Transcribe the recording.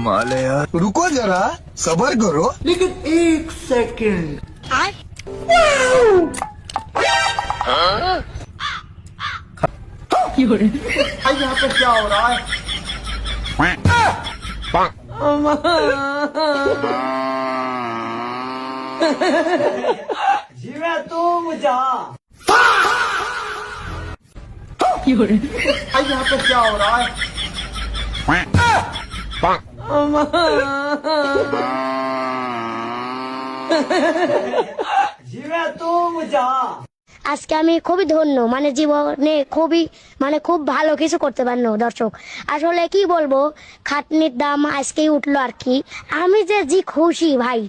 माले यार रुको जरा सबर करो लेकिन 1 सेकंड यहाँ पे क्या हो रहा है? जीवे तू मुझा यहाँ पे क्या हो रहा है? जीवे तू मुझा আজকে আমি খুবই ধন্য, মানে জীবনে খুব ভালো কিছু করতে পারলো দর্শক। আসলে কি বলবো, খাটনির দাম আজকেই উঠলো আর কি। আমি যে খুশি ভাই।